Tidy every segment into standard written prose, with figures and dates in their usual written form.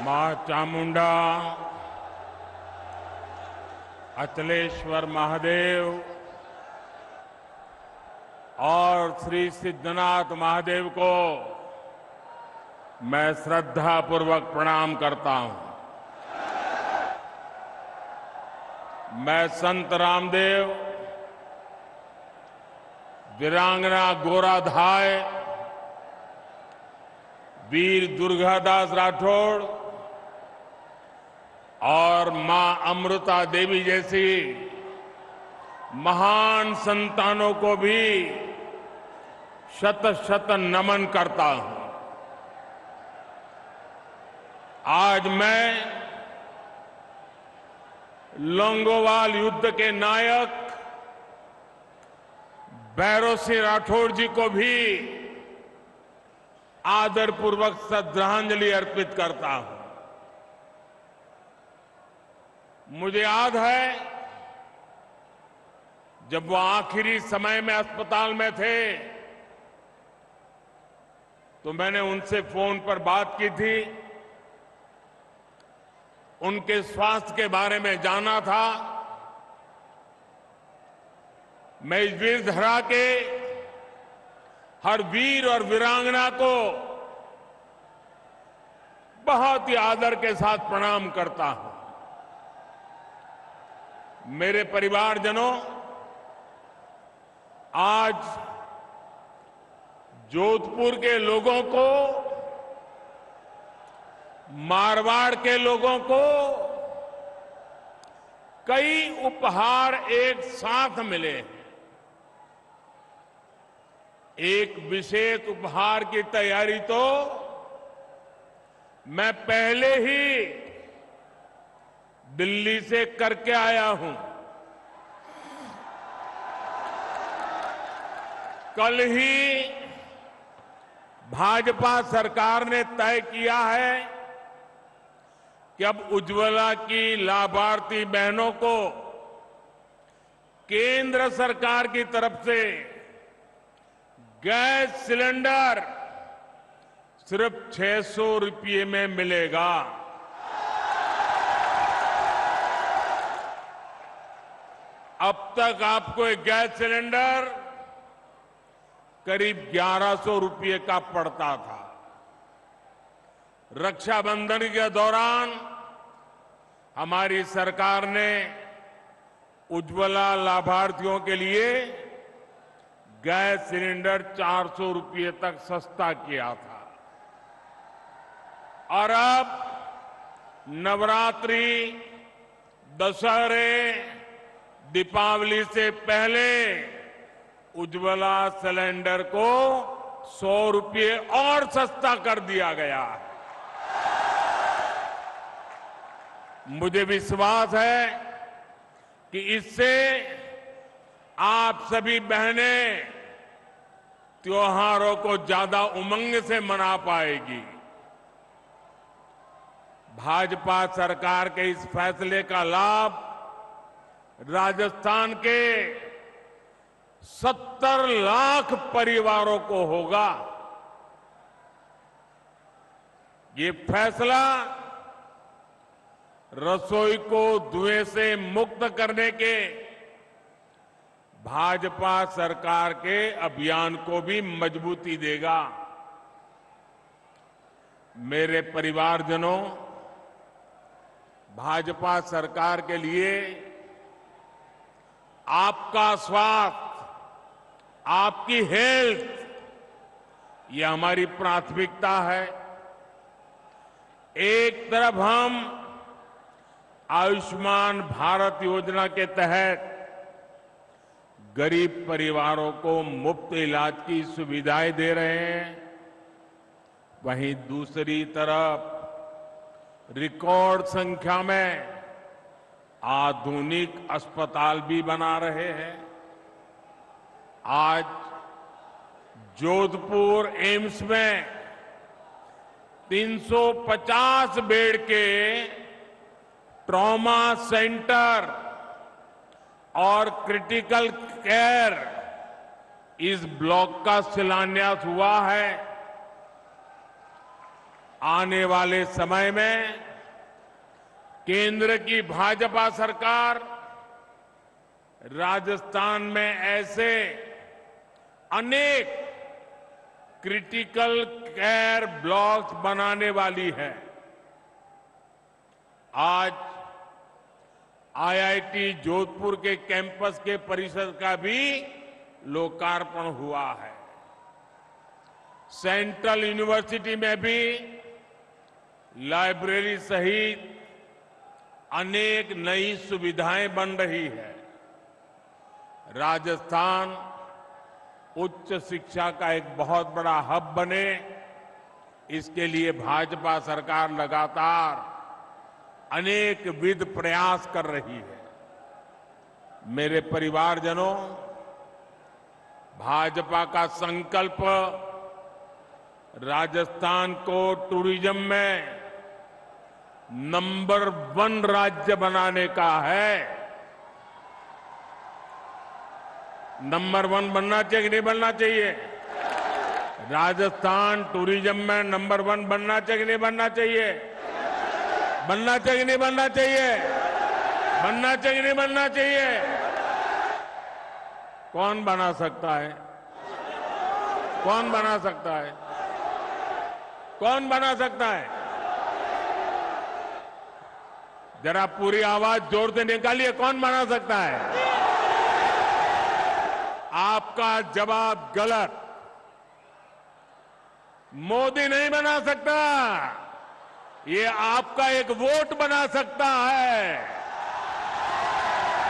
मां चामुंडा, अचलेश्वर महादेव और श्री सिद्धनाथ महादेव को मैं श्रद्धापूर्वक प्रणाम करता हूं। मैं संत रामदेव, वीरांगना गोराधाय, वीर दुर्गादास राठौड़ और मां अमृता देवी जैसी महान संतानों को भी शत शत नमन करता हूं। आज मैं लोंगोवाल युद्ध के नायक भैरव सिंह राठौड़ जी को भी आदरपूर्वक श्रद्धांजलि अर्पित करता हूं। मुझे याद है जब वो आखिरी समय में अस्पताल में थे तो मैंने उनसे फोन पर बात की थी, उनके स्वास्थ्य के बारे में जाना था। मैं इस वीर धरा के हर वीर और वीरांगना को बहुत ही आदर के साथ प्रणाम करता हूं। मेरे परिवारजनों, आज जोधपुर के लोगों को, मारवाड़ के लोगों को कई उपहार एक साथ मिले हैं। एक विशेष उपहार की तैयारी तो मैं पहले ही दिल्ली से करके आया हूं। कल ही भाजपा सरकार ने तय किया है कि अब उज्ज्वला की लाभार्थी बहनों को केंद्र सरकार की तरफ से गैस सिलेंडर सिर्फ 600 रुपये में मिलेगा। अब तक आपको एक गैस सिलेंडर करीब 1100 रुपये का पड़ता था। रक्षाबंधन के दौरान हमारी सरकार ने उज्ज्वला लाभार्थियों के लिए गैस सिलेंडर 400 रुपये तक सस्ता किया था। और अब नवरात्रि, दशहरे, दीपावली से पहले उज्ज्वला सिलेंडर को 100 रुपये और सस्ता कर दिया गया है। मुझे विश्वास है कि इससे आप सभी बहनें त्योहारों को ज्यादा उमंग से मना पाएगी। भाजपा सरकार के इस फैसले का लाभ राजस्थान के 70 लाख परिवारों को होगा। ये फैसला रसोई को धुएं से मुक्त करने के भाजपा सरकार के अभियान को भी मजबूती देगा। मेरे परिवारजनों, भाजपा सरकार के लिए आपका स्वास्थ्य, आपकी हेल्थ, ये हमारी प्राथमिकता है। एक तरफ हम आयुष्मान भारत योजना के तहत गरीब परिवारों को मुफ्त इलाज की सुविधाएं दे रहे हैं, वहीं दूसरी तरफ रिकॉर्ड संख्या में आधुनिक अस्पताल भी बना रहे हैं। आज जोधपुर एम्स में 350 बेड के ट्रॉमा सेंटर और क्रिटिकल केयर इस ब्लॉक का शिलान्यास हुआ है। आने वाले समय में केंद्र की भाजपा सरकार राजस्थान में ऐसे अनेक क्रिटिकल केयर ब्लॉक्स बनाने वाली है। आज आईआईटी जोधपुर के कैंपस के परिसर का भी लोकार्पण हुआ है। सेंट्रल यूनिवर्सिटी में भी लाइब्रेरी सहित अनेक नई सुविधाएं बन रही है। राजस्थान उच्च शिक्षा का एक बहुत बड़ा हब बने, इसके लिए भाजपा सरकार लगातार अनेक विध प्रयास कर रही है। मेरे परिवारजनों, भाजपा का संकल्प राजस्थान को टूरिज्म में नंबर 1 राज्य बनाने का है। नंबर 1 बनना चाहिए कि नहीं बनना चाहिए? राजस्थान टूरिज्म में नंबर 1 बनना चाहिए कि नहीं बनना चाहिए? बनना चाहिए कि नहीं बनना चाहिए? बनना चाहिए कि नहीं बनना चाहिए? कौन बना सकता है? कौन बना सकता है? कौन बना सकता है? जरा पूरी आवाज जोर से निकालिए, कौन बना सकता है? आपका जवाब गलत। मोदी नहीं बना सकता। ये आपका एक वोट बना सकता है।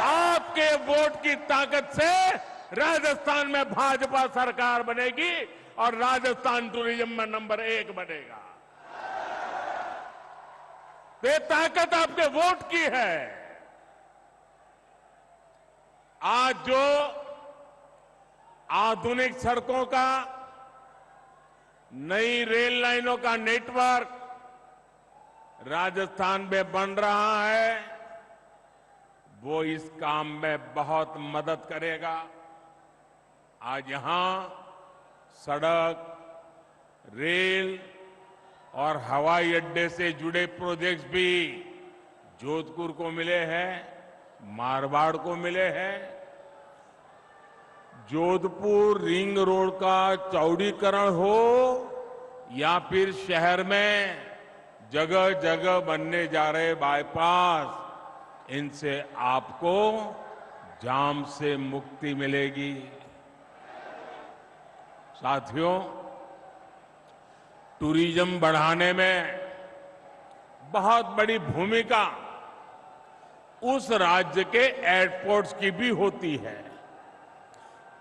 आपके वोट की ताकत से राजस्थान में भाजपा सरकार बनेगी और राजस्थान टूरिज्म में नंबर 1 बनेगा। ये ताकत आपके वोट की है। आज जो आधुनिक सड़कों का, नई रेल लाइनों का नेटवर्क राजस्थान में बन रहा है, वो इस काम में बहुत मदद करेगा। आज यहां सड़क, रेल और हवाई अड्डे से जुड़े प्रोजेक्ट्स भी जोधपुर को मिले हैं, मारवाड़ को मिले हैं। जोधपुर रिंग रोड का चौड़ीकरण हो या फिर शहर में जगह जगह बनने जा रहे बाईपास, इनसे आपको जाम से मुक्ति मिलेगी। साथियों, टूरिज्म बढ़ाने में बहुत बड़ी भूमिका उस राज्य के एयरपोर्ट्स की भी होती है।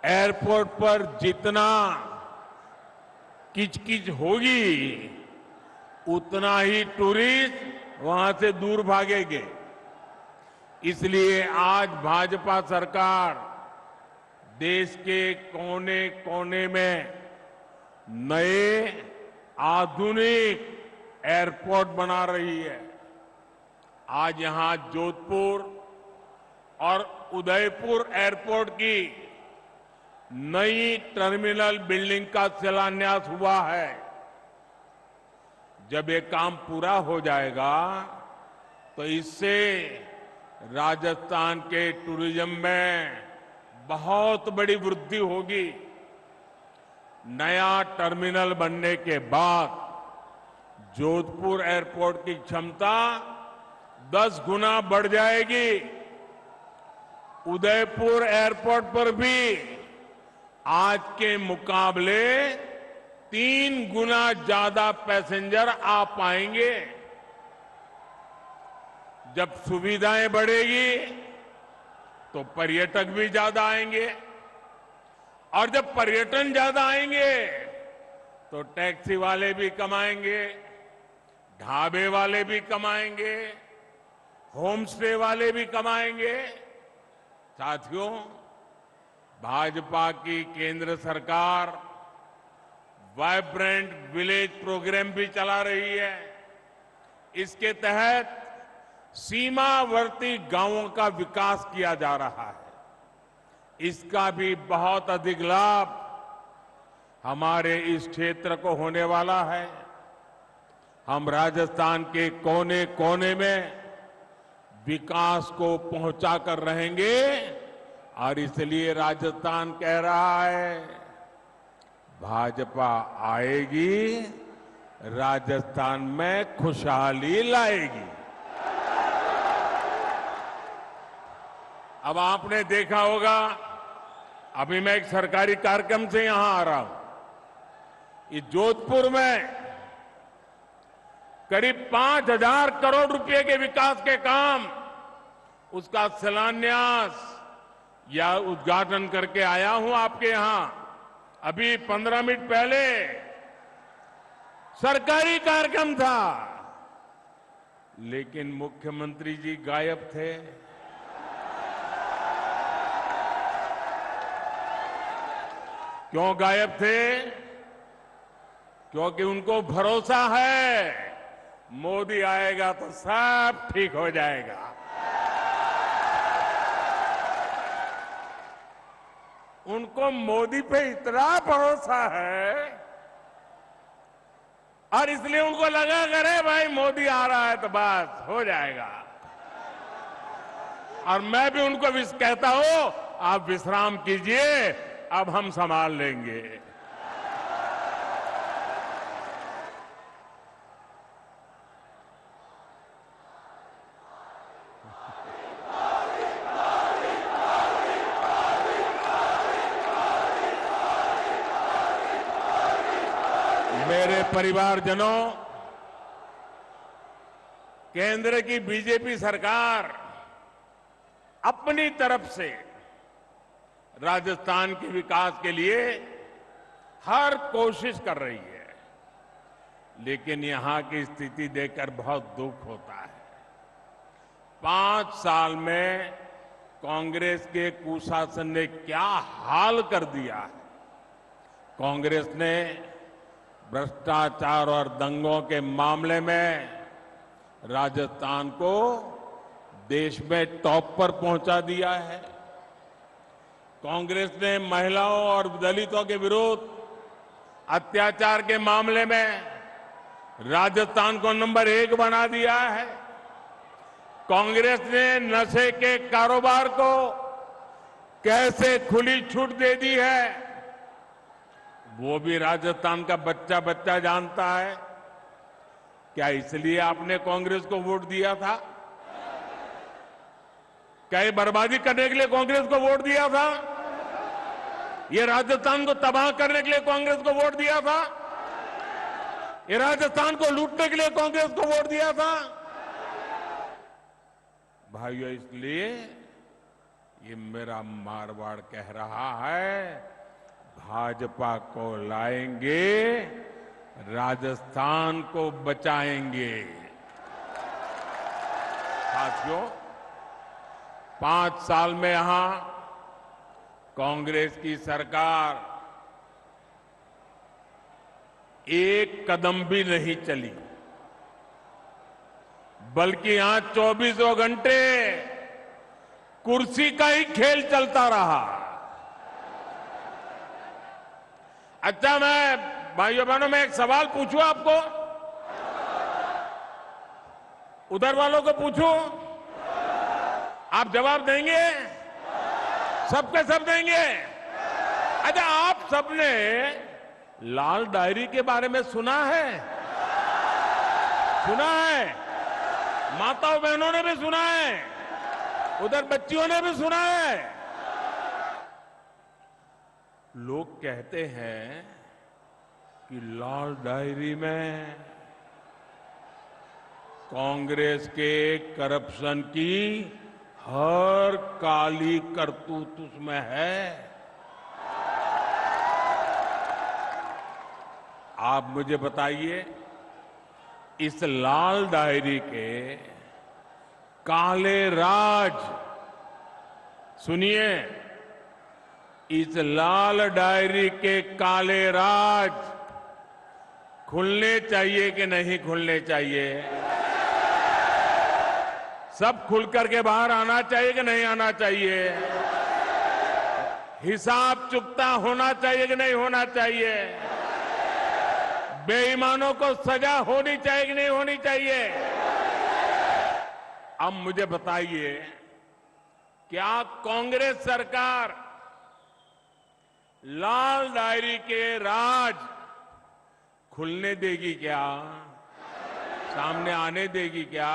एयरपोर्ट पर जितना किचकिच होगी, उतना ही टूरिस्ट वहां से दूर भागेंगे। इसलिए आज भाजपा सरकार देश के कोने कोने में नए आधुनिक एयरपोर्ट बना रही है। आज यहां जोधपुर और उदयपुर एयरपोर्ट की नई टर्मिनल बिल्डिंग का शिलान्यास हुआ है। जब ये काम पूरा हो जाएगा तो इससे राजस्थान के टूरिज्म में बहुत बड़ी वृद्धि होगी। नया टर्मिनल बनने के बाद जोधपुर एयरपोर्ट की क्षमता 10 गुना बढ़ जाएगी। उदयपुर एयरपोर्ट पर भी आज के मुकाबले 3 गुना ज्यादा पैसेंजर आ पाएंगे। जब सुविधाएं बढ़ेगी तो पर्यटक भी ज्यादा आएंगे, और जब पर्यटन ज्यादा आएंगे तो टैक्सी वाले भी कमाएंगे, ढाबे वाले भी कमाएंगे, होम स्टे वाले भी कमाएंगे। साथियों, भाजपा की केंद्र सरकार वाइब्रेंट विलेज प्रोग्राम भी चला रही है। इसके तहत सीमावर्ती गांवों का विकास किया जा रहा है। इसका भी बहुत अधिक लाभ हमारे इस क्षेत्र को होने वाला है। हम राजस्थान के कोने कोने में विकास को पहुंचा कर रहेंगे और इसलिए राजस्थान कह रहा है भाजपा आएगी, राजस्थान में खुशहाली लाएगी। अब आपने देखा होगा, अभी मैं एक सरकारी कार्यक्रम से यहां आ रहा हूं। इस जोधपुर में करीब 5,000 करोड़ रुपए के विकास के काम, उसका शिलान्यास या उद्घाटन करके आया हूं आपके यहां। अभी 15 मिनट पहले सरकारी कार्यक्रम था, लेकिन मुख्यमंत्री जी गायब थे। क्यों गायब थे? क्योंकि उनको भरोसा है मोदी आएगा तो सब ठीक हो जाएगा। उनको मोदी पे इतना भरोसा है और इसलिए उनको लगा करे भाई मोदी आ रहा है तो बस हो जाएगा। और मैं भी उनको कहता हूं आप विश्राम कीजिए, अब हम संभाल लेंगे। मेरे परिवारजनों, केंद्र की बीजेपी सरकार अपनी तरफ से राजस्थान के विकास के लिए हर कोशिश कर रही है, लेकिन यहां की स्थिति देखकर बहुत दुख होता है। 5 साल में कांग्रेस के कुशासन ने क्या हाल कर दिया है। कांग्रेस ने भ्रष्टाचार और दंगों के मामले में राजस्थान को देश में टॉप पर पहुंचा दिया है। कांग्रेस ने महिलाओं और दलितों के विरुद्ध अत्याचार के मामले में राजस्थान को नंबर 1 बना दिया है। कांग्रेस ने नशे के कारोबार को कैसे खुली छूट दे दी है, वो भी राजस्थान का बच्चा बच्चा जानता है। क्या इसलिए आपने कांग्रेस को वोट दिया था? क्या ये बर्बादी करने के लिए कांग्रेस को वोट दिया था? ये राजस्थान को तबाह करने के लिए कांग्रेस को वोट दिया था? ये राजस्थान को लूटने के लिए कांग्रेस को वोट दिया था? भाइयों, इसलिए ये मेरा मारवाड़ कह रहा है, भाजपा को लाएंगे, राजस्थान को बचाएंगे। साथियों, 5 साल में यहां कांग्रेस की सरकार एक कदम भी नहीं चली, बल्कि यहां 24 घंटे कुर्सी का ही खेल चलता रहा। अच्छा, मैं भाइयों बहनों में एक सवाल पूछूं आपको, उधर वालों को पूछूं, आप जवाब देंगे? सबके सब देंगे? अच्छा, आप सबने लाल डायरी के बारे में सुना है? सुना है? माताओं बहनों ने भी सुना है, उधर बच्चियों ने भी सुना है। लोग कहते हैं कि लाल डायरी में कांग्रेस के करप्शन की हर काली करतूत उसमें है। आप मुझे बताइए, इस लाल डायरी के काले राज, सुनिए, इस लाल डायरी के काले राज खुलने चाहिए कि नहीं खुलने चाहिए? सब खुलकर के बाहर आना चाहिए कि नहीं आना चाहिए? हिसाब चुकता होना चाहिए कि नहीं होना चाहिए? बेईमानों को सजा होनी चाहिए कि नहीं होनी चाहिए? अब मुझे बताइए, क्या कांग्रेस सरकार लाल डायरी के राज खुलने देगी क्या? सामने आने देगी क्या?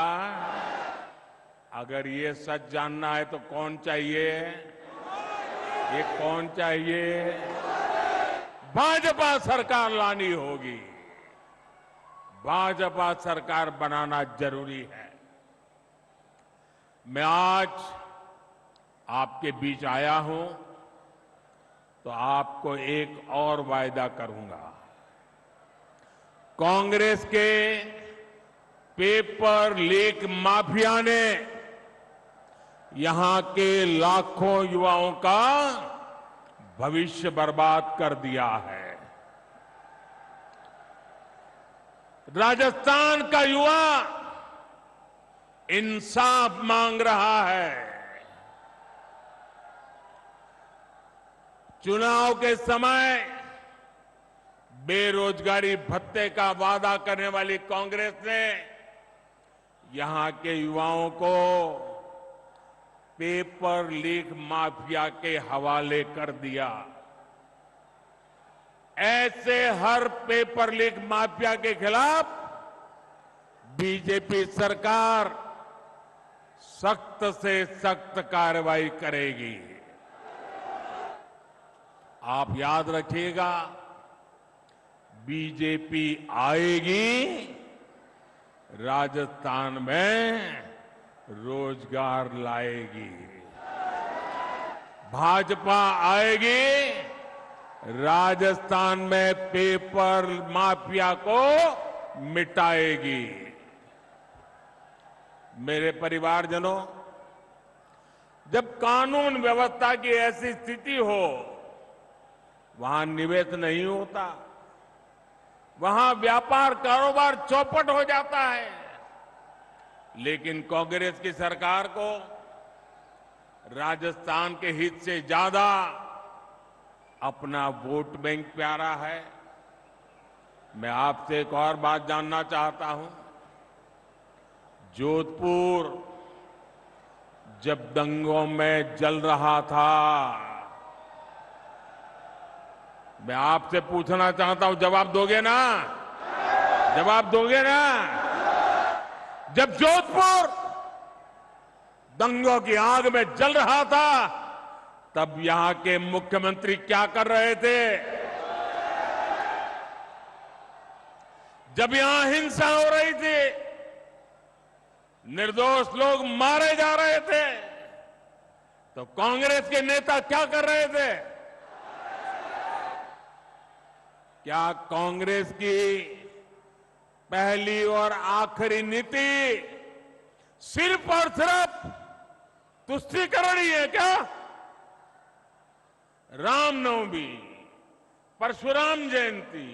अगर ये सच जानना है तो कौन चाहिए? ये कौन चाहिए? भाजपा सरकार लानी होगी। भाजपा सरकार बनाना जरूरी है। मैं आज आपके बीच आया हूं तो आपको एक और वायदा करूंगा। कांग्रेस के पेपर लीक माफिया ने यहां के लाखों युवाओं का भविष्य बर्बाद कर दिया है। राजस्थान का युवा इंसाफ मांग रहा है। चुनाव के समय बेरोजगारी भत्ते का वादा करने वाली कांग्रेस ने यहां के युवाओं को पेपर लीक माफिया के हवाले कर दिया। ऐसे हर पेपर लीक माफिया के खिलाफ बीजेपी सरकार सख्त से सख्त कार्रवाई करेगी। आप याद रखिएगा, बीजेपी आएगी, राजस्थान में रोजगार लाएगी। भाजपा आएगी, राजस्थान में पेपर माफिया को मिटाएगी। मेरे परिवारजनों, जब कानून व्यवस्था की ऐसी स्थिति हो, वहां निवेश नहीं होता, वहां व्यापार कारोबार चौपट हो जाता है। लेकिन कांग्रेस की सरकार को राजस्थान के हित से ज्यादा अपना वोट बैंक प्यारा है। मैं आपसे एक और बात जानना चाहता हूं। जोधपुर जब दंगों में जल रहा था, मैं आपसे पूछना चाहता हूं, जवाब दोगे ना? जवाब दोगे ना? जब जोधपुर दंगों की आग में जल रहा था, तब यहां के मुख्यमंत्री क्या कर रहे थे? जब यहां हिंसा हो रही थी, निर्दोष लोग मारे जा रहे थे, तो कांग्रेस के नेता क्या कर रहे थे? क्या कांग्रेस की पहली और आखिरी नीति सिर्फ और सिर्फ तुष्टीकरण ही है क्या? रामनवमी, परशुराम जयंती,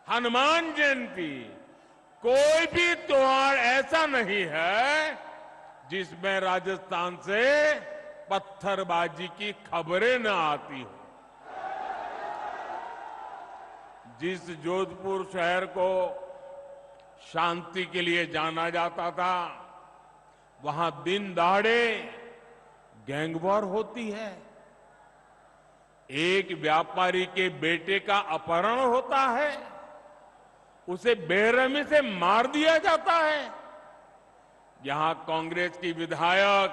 हनुमान जयंती, कोई भी त्योहार ऐसा नहीं है जिसमें राजस्थान से पत्थरबाजी की खबरें न आती हो। जिस जोधपुर शहर को शांति के लिए जाना जाता था, वहां दिन दहाड़े गैंगवॉर होती है। एक व्यापारी के बेटे का अपहरण होता है, उसे बेरहमी से मार दिया जाता है। यहां कांग्रेस की विधायक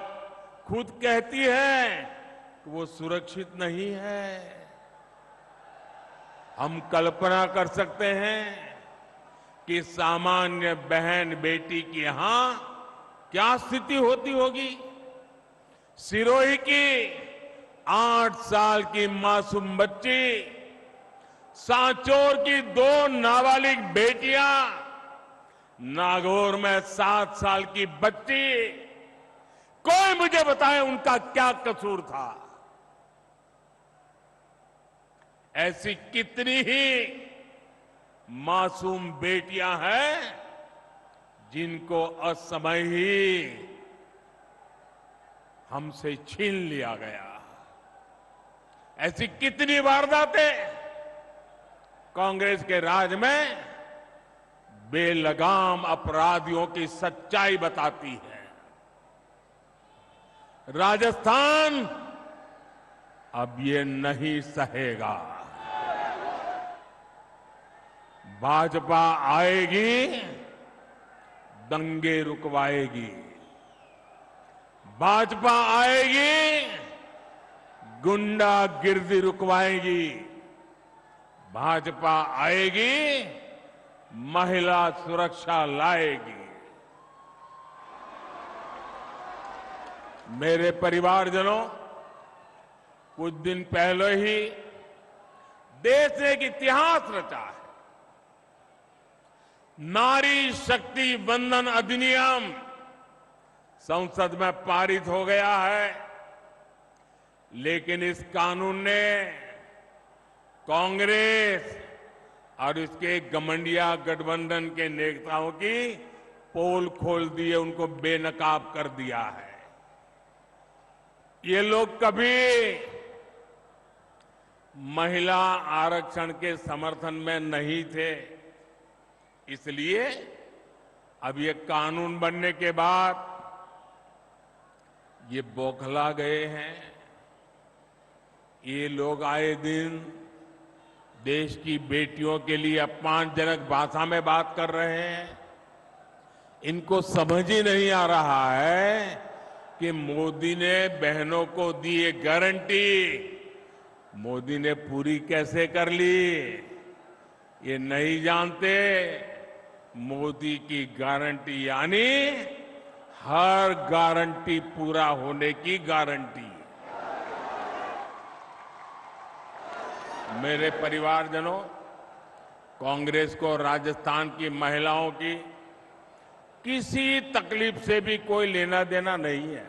खुद कहती है कि वो सुरक्षित नहीं है। हम कल्पना कर सकते हैं कि सामान्य बहन बेटी की यहां क्या स्थिति होती होगी। सिरोही की 8 साल की मासूम बच्ची, सांचौर की 2 नाबालिग बेटियां, नागौर में 7 साल की बच्ची, कोई मुझे बताए उनका क्या कसूर था। ऐसी कितनी ही मासूम बेटियां हैं जिनको असमय ही हमसे छीन लिया गया। ऐसी कितनी वारदातें कांग्रेस के राज में बेलगाम अपराधियों की सच्चाई बताती है। राजस्थान अब ये नहीं सहेगा। भाजपा आएगी, दंगे रुकवाएगी। भाजपा आएगी, गुंडागिर्दी रुकवाएगी। भाजपा आएगी, महिला सुरक्षा लाएगी। मेरे परिवारजनों, कुछ दिन पहले ही देश ने एक इतिहास रचा है। नारी शक्ति वंदन अधिनियम संसद में पारित हो गया है, लेकिन इस कानून ने कांग्रेस और इसके गठबंधन गठबंधन के नेताओं की पोल खोल दी है, उनको बेनकाब कर दिया है। ये लोग कभी महिला आरक्षण के समर्थन में नहीं थे, इसलिए अब ये कानून बनने के बाद ये बौखला गए हैं। ये लोग आए दिन देश की बेटियों के लिए अपमानजनक भाषा में बात कर रहे हैं। इनको समझ ही नहीं आ रहा है कि मोदी ने बहनों को दी ये गारंटी मोदी ने पूरी कैसे कर ली। ये नहीं जानते मोदी की गारंटी यानी हर गारंटी पूरा होने की गारंटी। मेरे परिवारजनों, कांग्रेस को राजस्थान की महिलाओं की किसी तकलीफ से भी कोई लेना देना नहीं है।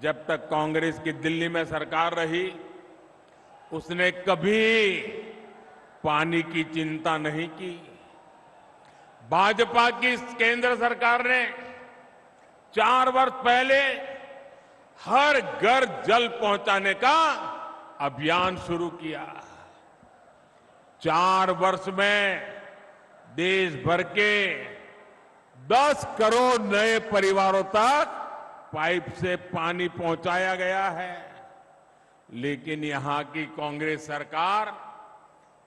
जब तक कांग्रेस की दिल्ली में सरकार रही, उसने कभी पानी की चिंता नहीं की। भाजपा की केंद्र सरकार ने 4 वर्ष पहले हर घर जल पहुंचाने का अभियान शुरू किया। 4 वर्ष में देश भर के 10 करोड़ नए परिवारों तक पाइप से पानी पहुंचाया गया है। लेकिन यहां की कांग्रेस सरकार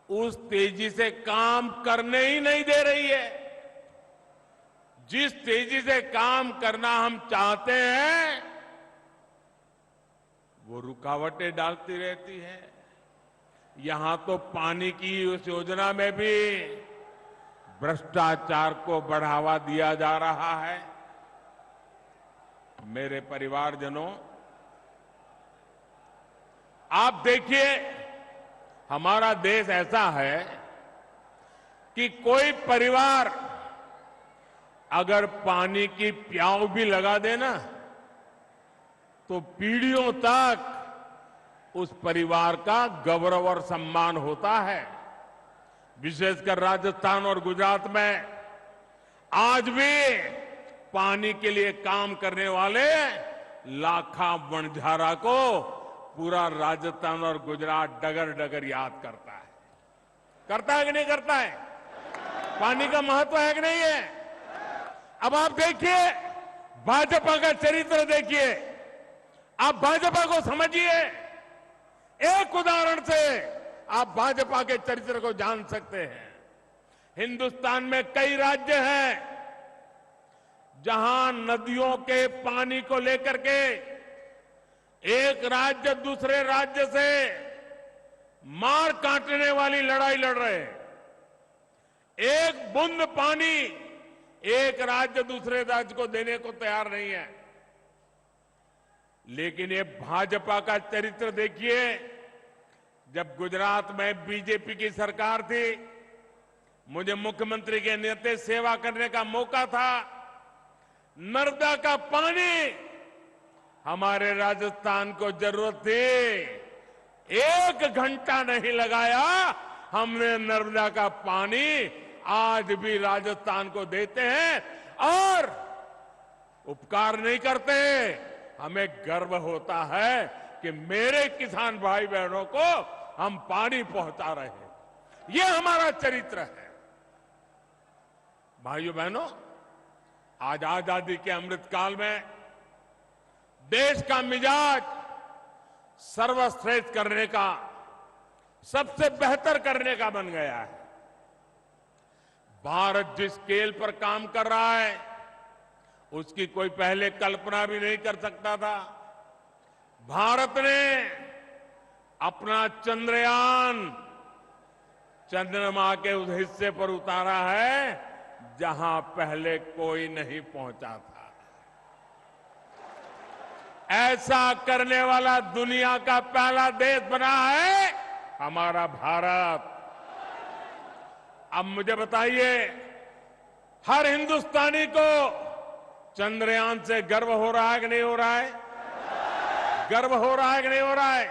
उस तेजी से काम करने ही नहीं दे रही है। जिस तेजी से काम करना हम चाहते हैं, वो रुकावटें डालती रहती है। यहां तो पानी की उस योजना में भी भ्रष्टाचार को बढ़ावा दिया जा रहा है। मेरे परिवारजनों, आप देखिए, हमारा देश ऐसा है कि कोई परिवार अगर पानी की प्याऊ भी लगा देना तो पीढ़ियों तक उस परिवार का गौरव और सम्मान होता है। विशेषकर राजस्थान और गुजरात में आज भी पानी के लिए काम करने वाले लाखा वणझारा को पूरा राजस्थान और गुजरात डगर डगर याद करता है। करता है कि नहीं करता है? पानी का महत्व है कि नहीं है? अब आप देखिए, भाजपा का चरित्र देखिए, आप भाजपा को समझिए। एक उदाहरण से आप भाजपा के चरित्र को जान सकते हैं। हिंदुस्तान में कई राज्य हैं जहां नदियों के पानी को लेकर के एक राज्य दूसरे राज्य से मार काटने वाली लड़ाई लड़ रहे हैं। एक बूंद पानी एक राज्य दूसरे राज्य को देने को तैयार नहीं है। लेकिन ये भाजपा का चरित्र देखिए। जब गुजरात में बीजेपी की सरकार थी, मुझे मुख्यमंत्री के नाते सेवा करने का मौका था। नर्मदा का पानी हमारे राजस्थान को जरूरत थी, 1 घंटा नहीं लगाया, हमने नर्मदा का पानी आज भी राजस्थान को देते हैं और उपकार नहीं करते। हमें गर्व होता है कि मेरे किसान भाई बहनों को हम पानी पहुंचा रहे हैं। ये हमारा चरित्र है। भाइयों बहनों, आज आजादी के अमृत काल में देश का मिजाज सर्वश्रेष्ठ करने का, सबसे बेहतर करने का बन गया है। भारत जिस स्केल पर काम कर रहा है, उसकी कोई पहले कल्पना भी नहीं कर सकता था। भारत ने अपना चंद्रयान चंद्रमा के उस हिस्से पर उतारा है जहां पहले कोई नहीं पहुंचा था। ऐसा करने वाला दुनिया का पहला देश बना है हमारा भारत। अब मुझे बताइए, हर हिंदुस्तानी को चंद्रयान से गर्व हो रहा है कि नहीं हो रहा है? गर्व हो रहा है कि नहीं हो रहा है?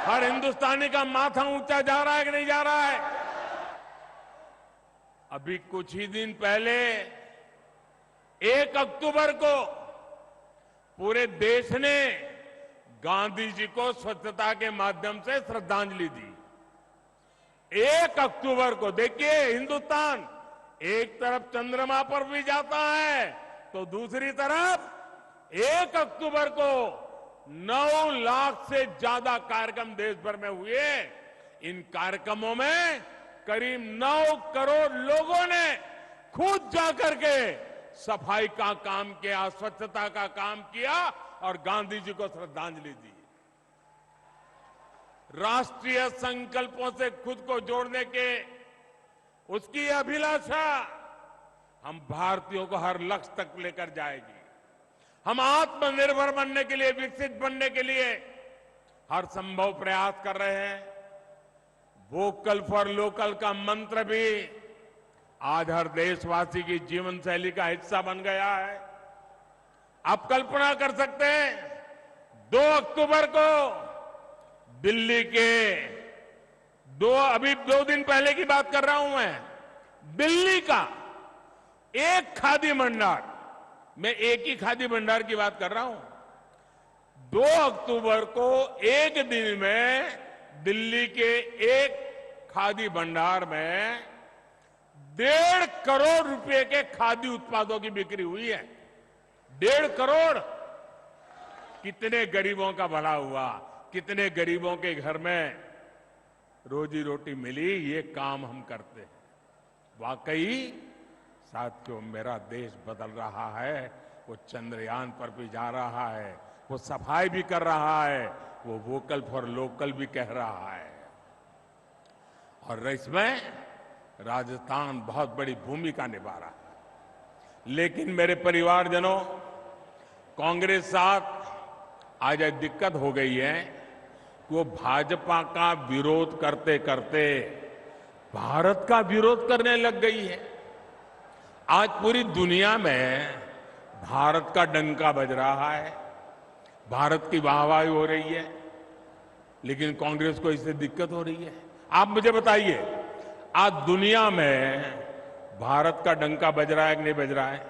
हर हिंदुस्तानी का माथा ऊंचा जा रहा है कि नहीं जा रहा है? अभी कुछ ही दिन पहले 1 अक्टूबर को पूरे देश ने गांधी जी को स्वच्छता के माध्यम से श्रद्धांजलि दी। 1 अक्टूबर को देखिए, हिंदुस्तान एक तरफ चंद्रमा पर भी जाता है तो दूसरी तरफ 1 अक्टूबर को 9 लाख से ज्यादा कार्यक्रम देश भर में हुए। इन कार्यक्रमों में करीब 9 करोड़ लोगों ने खुद जाकर के सफाई का काम किया, स्वच्छता का काम किया और गांधी जी को श्रद्धांजलि दी। राष्ट्रीय संकल्पों से खुद को जोड़ने के उसकी अभिलाषा हम भारतीयों को हर लक्ष्य तक लेकर जाएगी। हम आत्मनिर्भर बनने के लिए, विकसित बनने के लिए हर संभव प्रयास कर रहे हैं। वोकल फॉर लोकल का मंत्र भी आज हर देशवासी की जीवन शैली का हिस्सा बन गया है। आप कल्पना कर सकते हैं, 2 अक्टूबर को दिल्ली के अभी 2 दिन पहले की बात कर रहा हूं मैं, दिल्ली का एक खादी भंडार, मैं एक ही खादी भंडार की बात कर रहा हूं, 2 अक्टूबर को एक दिन में दिल्ली के एक खादी भंडार में 1.5 करोड़ रुपए के खादी उत्पादों की बिक्री हुई है। 1.5 करोड़। कितने गरीबों का भला हुआ, कितने गरीबों के घर में रोजी रोटी मिली, ये काम हम करते हैं। वाकई साथियों, मेरा देश बदल रहा है। वो चंद्रयान पर भी जा रहा है, वो सफाई भी कर रहा है, वो वोकल फॉर लोकल भी कह रहा है। और इसमें राजस्थान बहुत बड़ी भूमिका निभा रहा है। लेकिन मेरे परिवारजनों, कांग्रेस साथ आज एक दिक्कत हो गई है कि वो भाजपा का विरोध करते करते भारत का विरोध करने लग गई है। आज पूरी दुनिया में भारत का डंका बज रहा है, भारत की वाहवाही हो रही है, लेकिन कांग्रेस को इससे दिक्कत हो रही है। आप मुझे बताइए, आज दुनिया में भारत का डंका बज रहा है कि नहीं बज रहा है?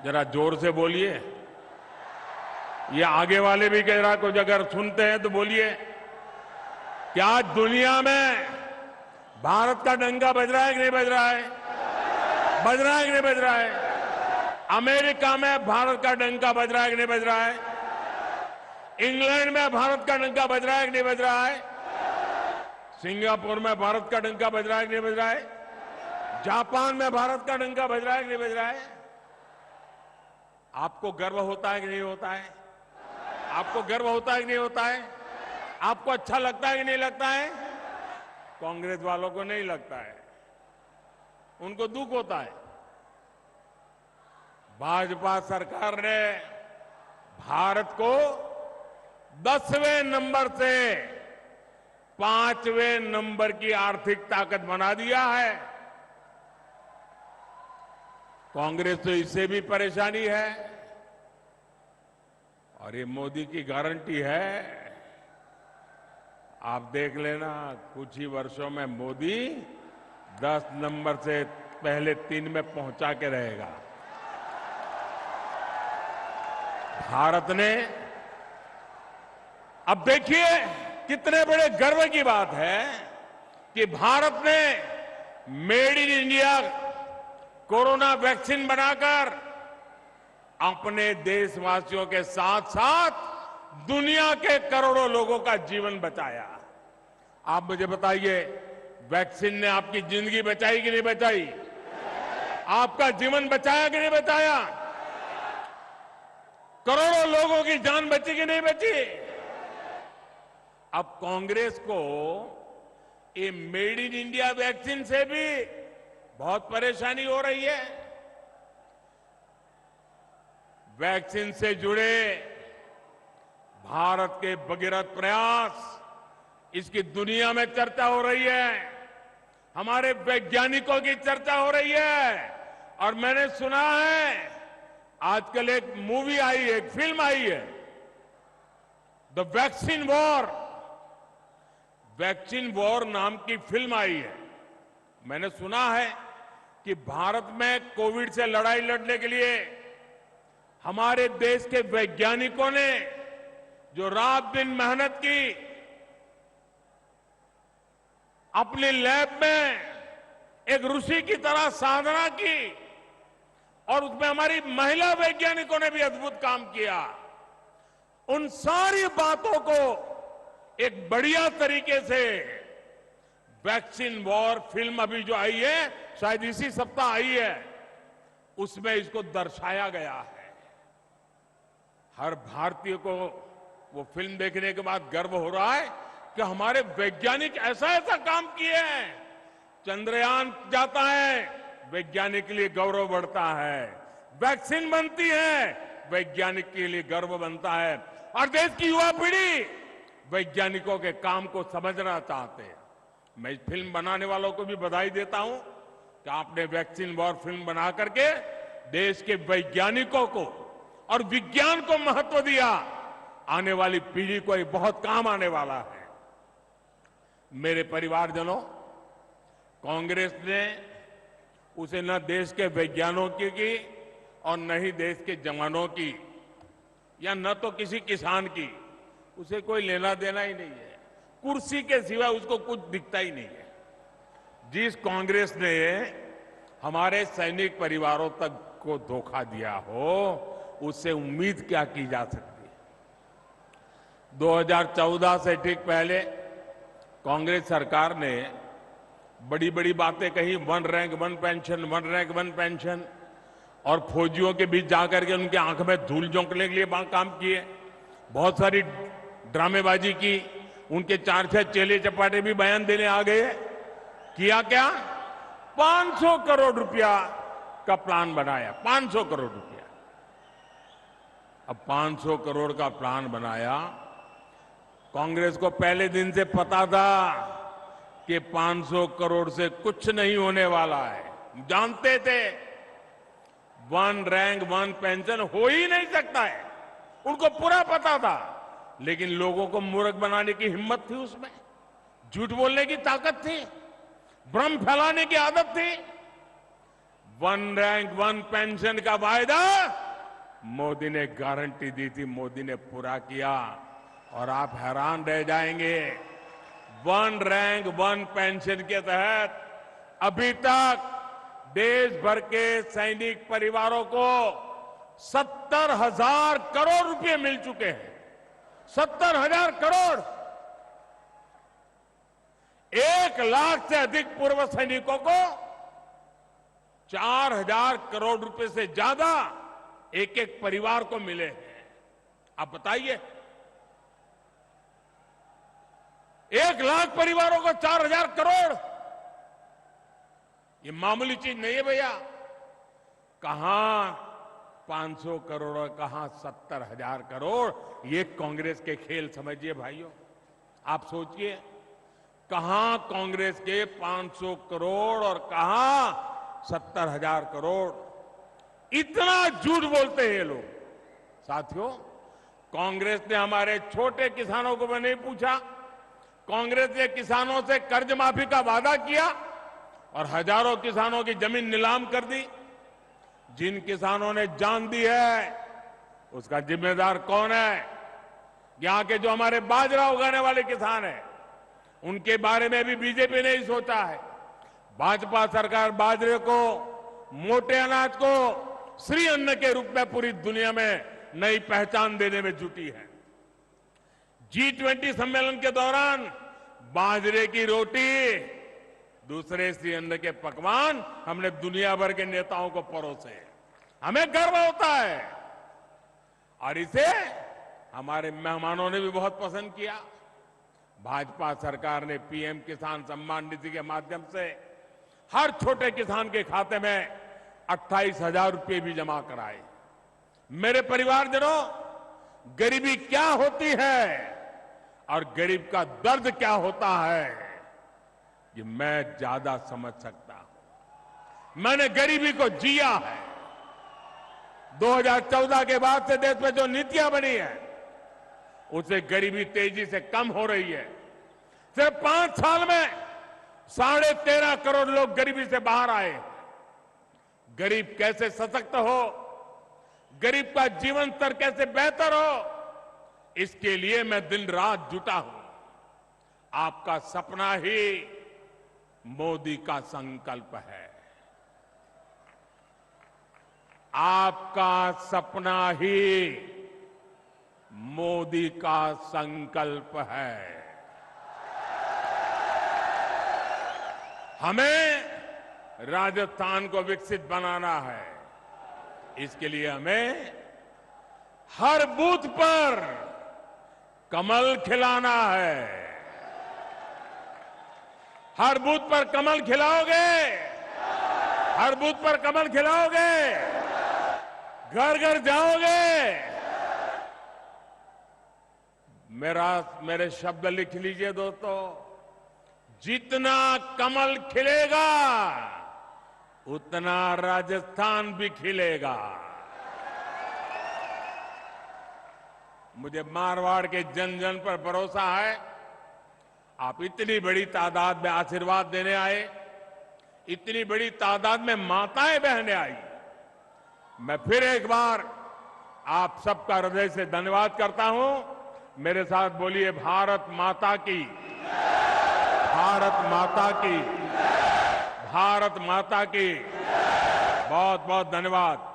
जरा जोर से बोलिए। ये आगे वाले भी कह रहा, कुछ अगर सुनते हैं तो बोलिए। क्या आज दुनिया में भारत का डंका बज रहा है कि नहीं बज रहा है? बज रहा है कि नहीं बज रहा है? अमेरिका में भारत का डंका बज रहा है कि नहीं बज रहा है? इंग्लैंड में भारत का डंका बज रहा है कि नहीं बज रहा है? सिंगापुर में भारत का डंका बज रहा है कि नहीं बज रहा है? जापान में भारत का डंका बज रहा है कि नहीं बज रहा है? आपको गर्व होता है कि नहीं होता है? आपको गर्व होता है कि नहीं होता है? आपको अच्छा लगता है कि नहीं लगता है? कांग्रेस वालों को नहीं लगता है, उनको दुख होता है। भाजपा सरकार ने भारत को 10वें नंबर से 5वें नंबर की आर्थिक ताकत बना दिया है। कांग्रेस तो इससे भी परेशानी है। और ये मोदी की गारंटी है, आप देख लेना, कुछ ही वर्षों में मोदी 10 नंबर से पहले 3 में पहुंचा के रहेगा। भारत ने, अब देखिए कितने बड़े गर्व की बात है कि भारत ने made in India corona vaccine बनाकर अपने देशवासियों के साथ साथ दुनिया के करोड़ों लोगों का जीवन बचाया। आप मुझे बताइए, वैक्सीन ने आपकी जिंदगी बचाई कि नहीं बचाई? आपका जीवन बचाया कि नहीं बचाया? करोड़ों लोगों की जान बची कि नहीं बची? अब कांग्रेस को ये मेड इन इंडिया वैक्सीन से भी बहुत परेशानी हो रही है। वैक्सीन से जुड़े भारत के भगीरथ प्रयास, इसकी दुनिया में चर्चा हो रही है, हमारे वैज्ञानिकों की चर्चा हो रही है। और मैंने सुना है आजकल एक मूवी आई है, एक फिल्म आई है, the vaccine war. Vaccine war नाम की फिल्म आई है। मैंने सुना है कि भारत में कोविड से लड़ाई लड़ने के लिए हमारे देश के वैज्ञानिकों ने जो रात दिन मेहनत की, अपने लैब में एक ऋषि की तरह साधना की, और उसमें हमारी महिला वैज्ञानिकों ने भी अद्भुत काम किया। उन सारी बातों को एक बढ़िया तरीके से वैक्सीन वॉर फिल्म अभी जो आई है, शायद इसी सप्ताह आई है, उसमें इसको दर्शाया गया है। हर भारतीय को वो फिल्म देखने के बाद गर्व हो रहा है कि हमारे वैज्ञानिक ऐसा ऐसा काम किए हैं। चंद्रयान जाता है, वैज्ञानिक के लिए गौरव बढ़ता है। वैक्सीन बनती है, वैज्ञानिक के लिए गर्व बनता है। और देश की युवा पीढ़ी वैज्ञानिकों के काम को समझना चाहते हैं। मैं इस फिल्म बनाने वालों को भी बधाई देता हूं कि आपने वैक्सीन वॉर फिल्म बना करके देश के वैज्ञानिकों को और विज्ञान को महत्व दिया। आने वाली पीढ़ी को ये बहुत काम आने वाला है। मेरे परिवारजनों, कांग्रेस ने उसे न देश के वैज्ञानिकों की और न ही देश के जवानों की, या न तो किसी किसान की, उसे कोई लेना देना ही नहीं है। कुर्सी के सिवा उसको कुछ दिखता ही नहीं है। जिस कांग्रेस ने हमारे सैनिक परिवारों तक को धोखा दिया हो, उससे उम्मीद क्या की जा सकती है? 2014 से ठीक पहले कांग्रेस सरकार ने बड़ी बड़ी बातें कही, one rank one pension, one rank one pension, और फौजियों के बीच जाकर के उनके आंख में धूल झोंकने के लिए काम किए। बहुत सारी ड्रामेबाजी की, उनके 4-6 चेले चपाटे भी बयान देने आ गए। किया क्या? 500 करोड़ रुपया का प्लान बनाया, 500 करोड़ रुपया। अब 500 करोड़ का प्लान बनाया। कांग्रेस को पहले दिन से पता था कि 500 करोड़ से कुछ नहीं होने वाला है। जानते थे वन रैंक वन पेंशन हो ही नहीं सकता है, उनको पूरा पता था। लेकिन लोगों को मूर्ख बनाने की हिम्मत थी, उसमें झूठ बोलने की ताकत थी, भ्रम फैलाने की आदत थी। वन रैंक वन पेंशन का वायदा मोदी ने गारंटी दी थी, मोदी ने पूरा किया। और आप हैरान रह जाएंगे, वन रैंक वन पेंशन के तहत अभी तक देश भर के सैनिक परिवारों को 70,000 करोड़ रुपए मिल चुके हैं। 70,000 करोड़। 1 लाख से अधिक पूर्व सैनिकों को 4,000 करोड़ रुपए से ज्यादा एक एक परिवार को मिले हैं। आप बताइए, 1 लाख परिवारों को 4,000 करोड़, ये मामूली चीज नहीं है भैया। कहां 500 करोड़ और कहां 70,000 करोड़, ये कांग्रेस के खेल समझिए भाइयों। आप सोचिए, कहां कांग्रेस के 500 करोड़ और कहां 70,000 करोड़। इतना झूठ बोलते हैं ये लोग। साथियों, कांग्रेस ने हमारे छोटे किसानों को नहीं पूछा। कांग्रेस ने किसानों से कर्ज माफी का वादा किया और हजारों किसानों की जमीन नीलाम कर दी। जिन किसानों ने जान दी है, उसका जिम्मेदार कौन है? यहां के जो हमारे बाजरा उगाने वाले किसान हैं, उनके बारे में भी बीजेपी ने ही सोचा है। भाजपा सरकार बाजरे को, मोटे अनाज को श्री अन्न के रूप में पूरी दुनिया में नई पहचान देने में जुटी है। G20 सम्मेलन के दौरान बाजरे की रोटी, दूसरे श्री अन्न के पकवान हमने दुनिया भर के नेताओं को परोसे। हमें गर्व होता है और इसे हमारे मेहमानों ने भी बहुत पसंद किया। भाजपा सरकार ने पीएम किसान सम्मान निधि के माध्यम से हर छोटे किसान के खाते में 28,000 रुपये भी जमा कराए। मेरे परिवारजनों, गरीबी क्या होती है और गरीब का दर्द क्या होता है, ये मैं ज्यादा समझ सकता हूं। मैंने गरीबी को जिया है। 2014 के बाद से देश में जो नीतियां बनी है, उससे गरीबी तेजी से कम हो रही है। सिर्फ 5 साल में 13.5 करोड़ लोग गरीबी से बाहर आए। गरीब कैसे सशक्त हो, गरीब का जीवन स्तर कैसे बेहतर हो, इसके लिए मैं दिन रात जुटा हूं। आपका सपना ही मोदी का संकल्प है। आपका सपना ही मोदी का संकल्प है। हमें राजस्थान को विकसित बनाना है। इसके लिए हमें हर बूथ पर कमल खिलाना है। हर बूथ पर कमल खिलाओगे, हर बूथ पर कमल खिलाओगे, घर घर जाओगे। मेरे शब्द लिख लीजिए दोस्तों, जितना कमल खिलेगा उतना राजस्थान भी खिलेगा। मुझे मारवाड़ के जन जन पर भरोसा है। आप इतनी बड़ी तादाद में आशीर्वाद देने आए, इतनी बड़ी तादाद में माताएं बहनें आई। मैं फिर एक बार आप सबका हृदय से धन्यवाद करता हूं। मेरे साथ बोलिए, भारत माता की, भारत माता की, भारत माता की। बहुत बहुत धन्यवाद।